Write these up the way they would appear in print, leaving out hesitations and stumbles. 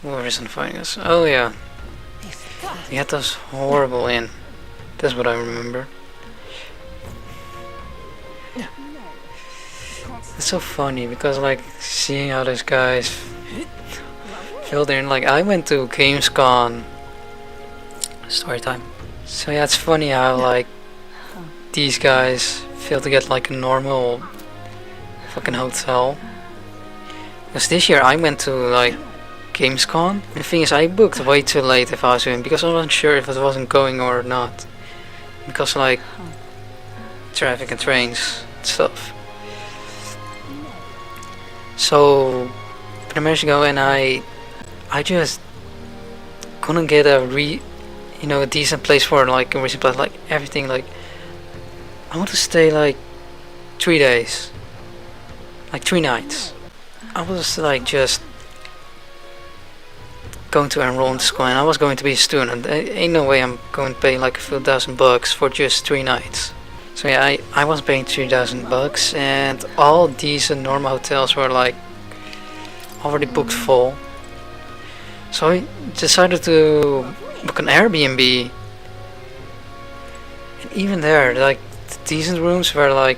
Where isn't finding us? Oh yeah, he had those horrible in. That's what I remember. It's so funny because like seeing how those guys filled in. Like I went to Gamescom. Storytime. So yeah, it's funny how like these guys fail to get like a normal fucking hotel. Because this year I went to like Gamescom. The thing is, I booked way too late if I was in because I wasn't sure if it wasn't going or not. Because like traffic and trains and stuff. So I managed to go and I just couldn't get a a decent place for like a recent place, like everything. Like I want to stay like 3 days, like 3 nights. I was like just going to enroll into school and I was going to be a student. Ain't no way I'm going to pay like a few $1,000 for just 3 nights. So yeah, I was paying $3,000 and all decent normal hotels were like already booked full. So I decided to book an Airbnb, and even there, like the decent rooms were like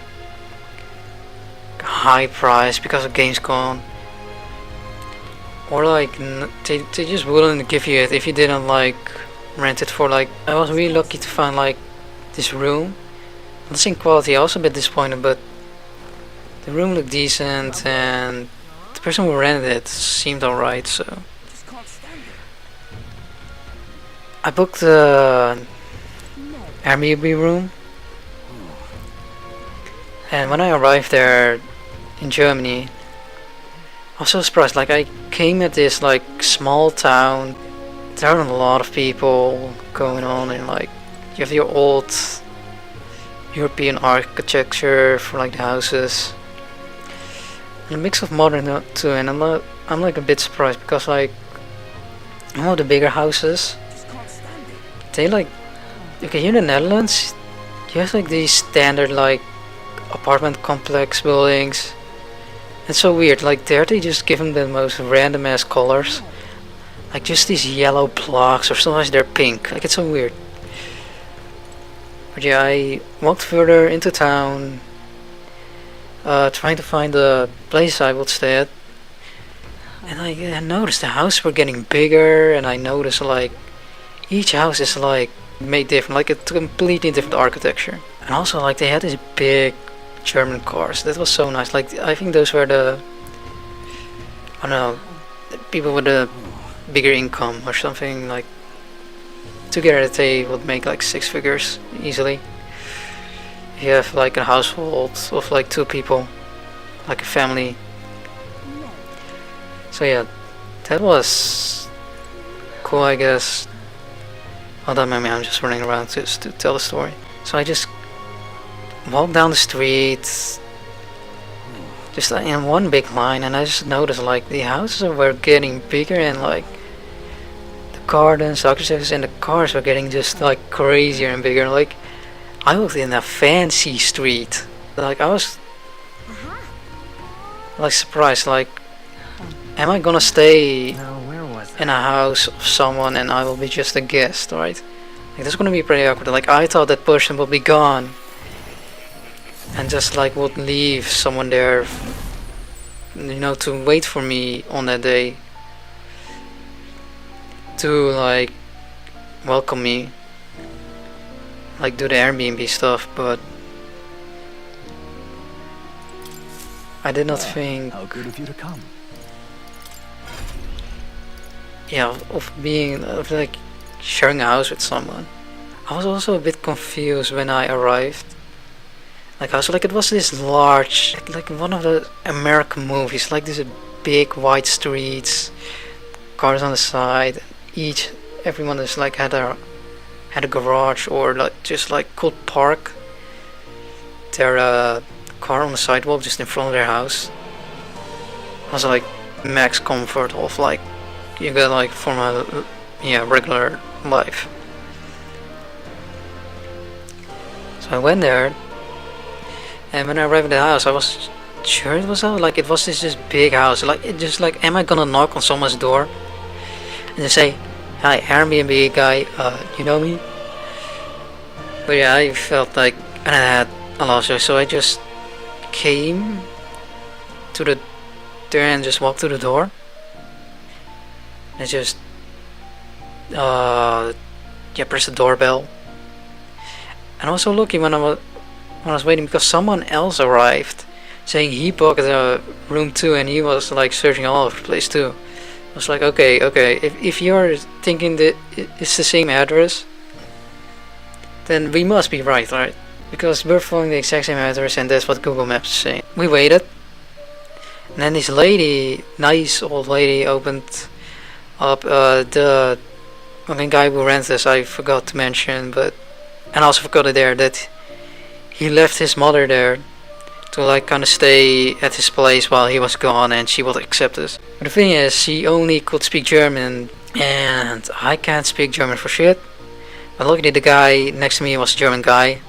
high price because of Gamescom, or like they just wouldn't give you it if you didn't like rent it for like. I was really lucky to find like this room. Not saying quality, I was a bit disappointed, but the room looked decent and the person who rented it seemed alright, so I booked the AIRBNB room, and when I arrived there in Germany, I was so surprised. Like I came at this like small town, there aren't a lot of people going on, and like you have your old European architecture for like the houses, and a mix of modern too. And I'm like a bit surprised because like one of the bigger houses, they like, okay, here in the Netherlands you have like these standard like apartment complex buildings. It's so weird, like there they just give them the most random ass colors, like just these yellow blocks, or sometimes they're pink. Like it's so weird. But yeah, I walked further into town, trying to find a place I would stay at, and I noticed the houses were getting bigger, and I noticed like each house is like made different, like a completely different architecture. And also like they had these big German cars. That was so nice. Like I think those were the, I don't know, the people with a bigger income or something. Like together they would make like 6 figures easily. You have like a household of like 2 people, like a family. So yeah, that was cool, I guess. Oh, that made me, I'm just running around to tell the story. So I just walked down the street, just in one big line, and I just noticed like the houses were getting bigger, and like the gardens, the architectures, and the cars were getting just like crazier and bigger. Like I walked in a fancy street. Like I was like surprised. Like, am I gonna stay in a house of someone and I will be just a guest, right? Like that's gonna be pretty awkward. Like I thought that person would be gone and just like would leave someone there, to wait for me on that day, to like welcome me, like do the Airbnb stuff. But I did not think, how good of you to come. yeah, of being like sharing a house with someone. I was also a bit confused when I arrived. Like I was like, it was this large, like one of the American movies, like this big wide streets, cars on the side. Everyone is like had a garage, or like just like could park their car on the sidewalk just in front of their house. It was like max comfort of like you get like from a regular life. So I went there, and when I arrived at the house, I was sure it was like it was this big house. Like it just like, am I gonna knock on someone's door? and they say, "Hi, Airbnb guy, you know me?" But yeah, I felt like, and I had a lot of, so I just came to the there and just walked to the door. And just press the doorbell. And also lucky when I was waiting, because someone else arrived saying he booked a room too, and he was like searching all over the place too. I was like, okay, if you're thinking that it's the same address, then we must be right? Because we're following the exact same address, and that's what Google Maps is saying. We waited, and then this lady, nice old lady, opened up the guy who ran this. I forgot to mention, and I also forgot it there, that he left his mother there to like kind of stay at his place while he was gone, and she would accept us. But the thing is, she only could speak German, and I can't speak German for shit. But luckily the guy next to me was a German guy,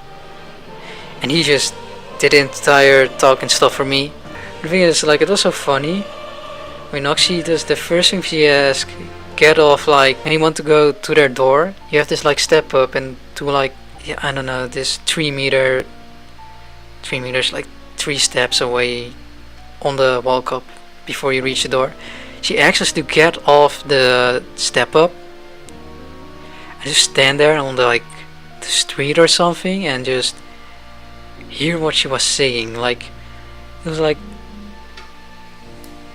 and he just did the entire talking stuff for me. The thing is, like, it was so funny. When Noxie does, the first thing she asks, get off, like, and you want to go to their door, you have this like step up and to like, yeah, I don't know, this 3 meters, like 3 steps away on the walk up before you reach the door. She asks us to get off the step up and just stand there on the street or something and just hear what she was saying. Like, it was like,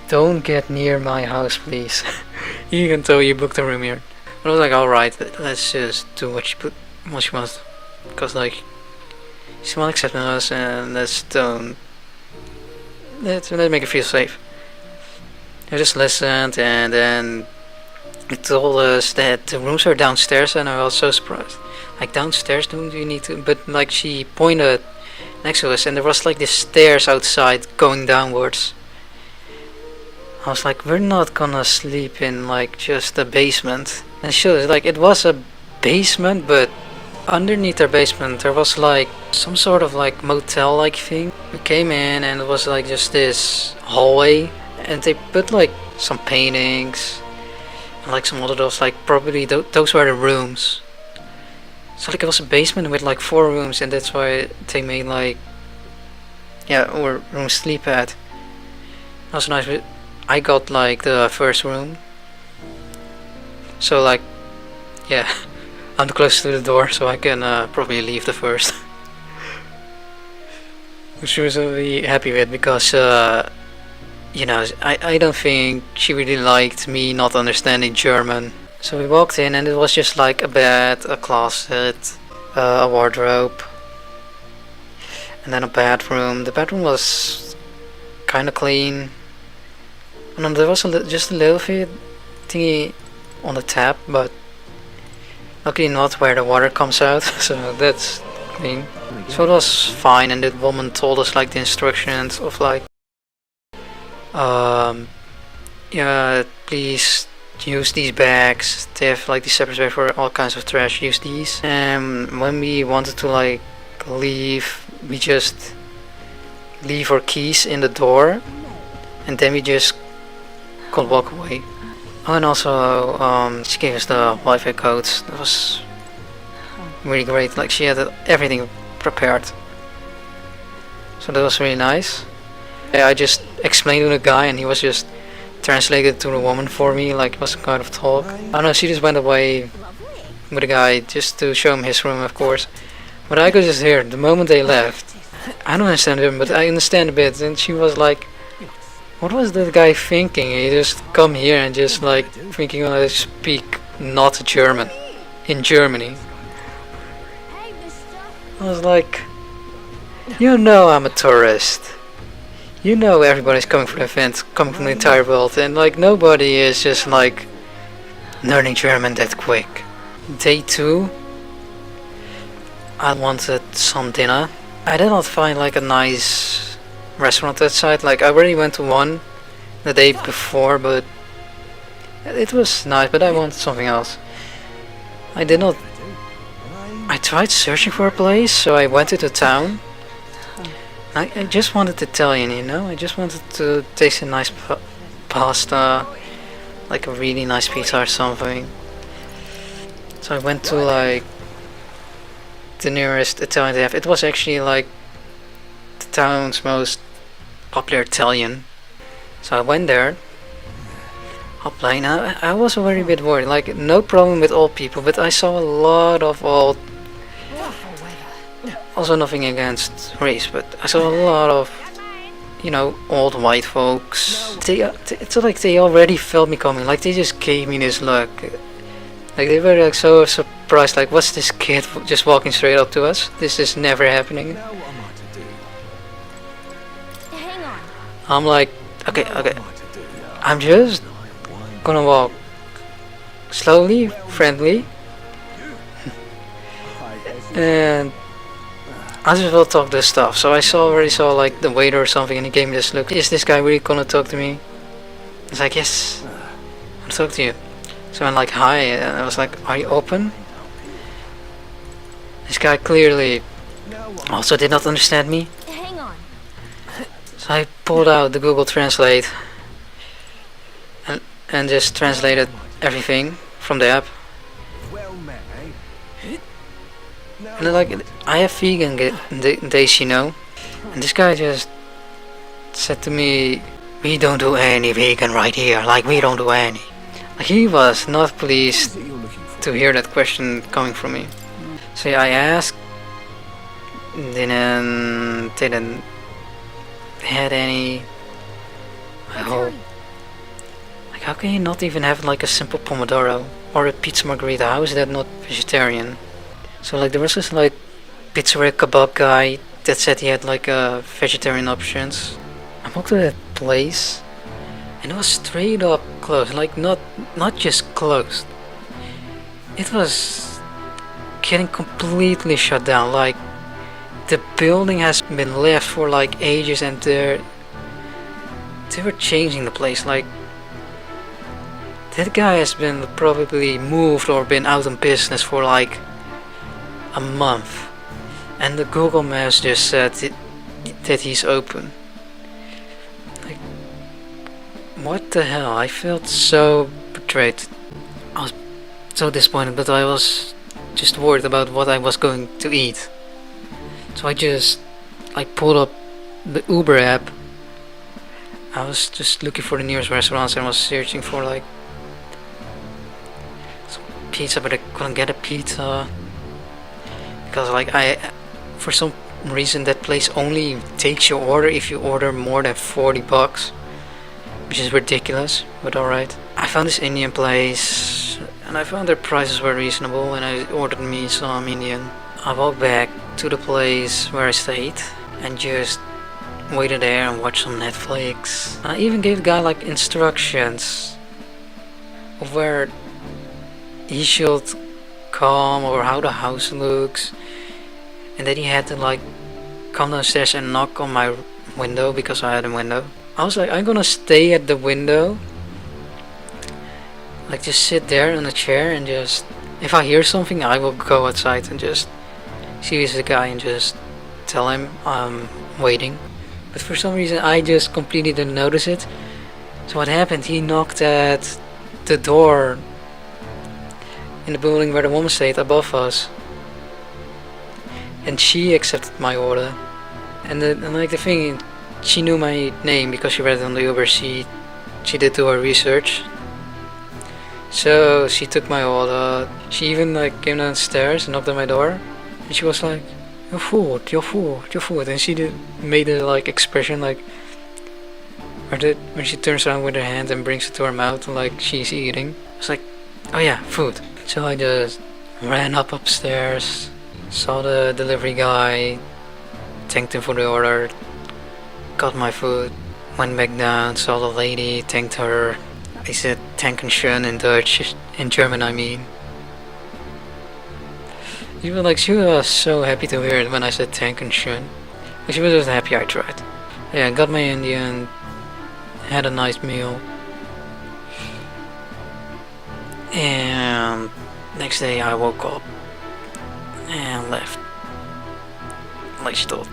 don't get near my house, please. Even though you booked a room here. But I was like, alright, let's just do what she wants. Because like, she won't accept us, and let's make it feel safe. I just listened, and then it told us that the rooms are downstairs, and I was so surprised. Like, downstairs, don't you need to? But like, she pointed next to us, and there was like this stairs outside going downwards. I was like, we're not gonna sleep in like just a basement. And she was like, it was a basement, but underneath our basement there was like some sort of like motel like thing. We came in and it was like just this hallway, and they put like some paintings and like some other doors, like probably those were the rooms. So like, it was a basement with like 4 rooms, and that's why they made like, yeah, or room to sleep at. That was nice. I got like the first room, so like, yeah, I'm close to the door, so I can probably leave the first. Which she was really happy with, because you know, I don't think she really liked me not understanding German. So we walked in, and it was just like a bed, a closet, a wardrobe, and then a bathroom. The bathroom was kind of clean. And there was just a little thingy on the tap, but luckily not where the water comes out, so that's clean. So it was fine, and the woman told us like the instructions of like, yeah, please use these bags. They have like these separate bags for all kinds of trash. Use these. And when we wanted to like leave, we just leave our keys in the door, and then we just could walk away. Oh, and also she gave us the Wi-Fi codes. That was really great. Like, she had everything prepared, so that was really nice. I just explained to the guy, and he was just translated to the woman for me, like it was some kind of talk. I don't know, she just went away with the guy just to show him his room, of course. But I could just hear the moment they left. I don't understand him, but I understand a bit. And she was like, what was that guy thinking? He just come here and just like thinking I speak not German in Germany. I was like, you know, I'm a tourist. You know, everybody's coming for the event, coming from the entire world, and like nobody is just like learning German that quick. Day 2, I wanted some dinner. I did not find like a nice restaurant that side. Like, I already went to one the day before, but it was nice, but I wanted something else. I tried searching for a place, so I went to the town. I just wanted Italian, you know? I just wanted to taste a nice pasta, like a really nice pizza or something. So I went to like the nearest Italian they have. It was actually like the town's most popular Italian. So I went there. Upline. I was a very bit worried. Like, no problem with old people, but I saw a lot of old. Also, nothing against race, but I saw a lot of, old white folks. It's like they already felt me coming. Like, they just gave me this look. Like, they were like so surprised. Like, what's this kid just walking straight up to us? This is never happening. I'm like, okay. I'm just gonna walk slowly, friendly, and I just will talk this stuff. So I already saw like the waiter or something, and he gave me this look. Is this guy really gonna talk to me? I was like, yes, I'll talk to you. So I'm like, hi, and I was like, are you open? This guy clearly also did not understand me. So I pulled out the Google Translate and just translated everything from the app. And then, like, I have vegan days, and this guy just said to me, we don't do any vegan right here, like we don't do any. Like, he was not pleased to hear that question coming from me. So yeah, I asked, didn't had any. I hope. Like, how can you not even have like a simple pomodoro or a pizza margherita? How is that not vegetarian? So like there was this like pizzeria kebab guy that said he had like vegetarian options. I walked to that place and it was straight up closed. Like not just closed. It was getting completely shut down. Like the building has been left for like ages, and they were changing the place. Like that guy has been probably moved or been out of business for like a month, and the Google Maps just said that he's open. Like, what the hell? I felt so betrayed. I was so disappointed, but I was just worried about what I was going to eat. So I just like pulled up the Uber app. I was just looking for the nearest restaurants and was searching for like some pizza, but I couldn't get a pizza because like for some reason that place only takes your order if you order more than $40, which is ridiculous, but alright. I found this Indian place and I found their prices were reasonable, and I ordered me some Indian. I walked back to the place where I stayed and just waited there and watched some Netflix. I even gave the guy like instructions of where he should come or how the house looks, and that he had to like come downstairs and knock on my window because I had a window. I was like, I'm gonna stay at the window, like just sit there in a chair and just, if I hear something I will go outside and just see the guy and just tell him I'm waiting. But for some reason I just completely didn't notice it. So what happened, he knocked at the door in the building where the woman stayed above us, and she accepted my order. And like the thing, she knew my name because she read it on the Uber. She did do her research, so she took my order. She even like came downstairs and knocked on my door, and she was like, your food, and she made a like expression like when she turns around with her hand and brings it to her mouth like she's eating. It's like, oh yeah, food. So I just ran upstairs, saw the delivery guy, thanked him for the order, got my food, went back down, saw the lady, thanked her. I said Dankeschön in Dutch, in German I mean. Even like she was so happy to hear it when I said Dankeschön. Like, she was just happy I tried. Yeah, got my Indian, had a nice meal, and next day I woke up and left like she thought.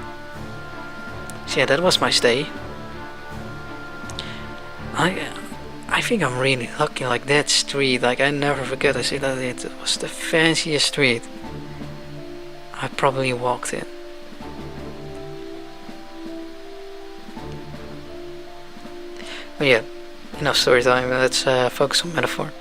So yeah, that was my stay. I I think I'm really lucky. Like that street, like I never forget. I say that it was the fanciest street I probably walked in. But yeah, enough story time. Let's focus on metaphor.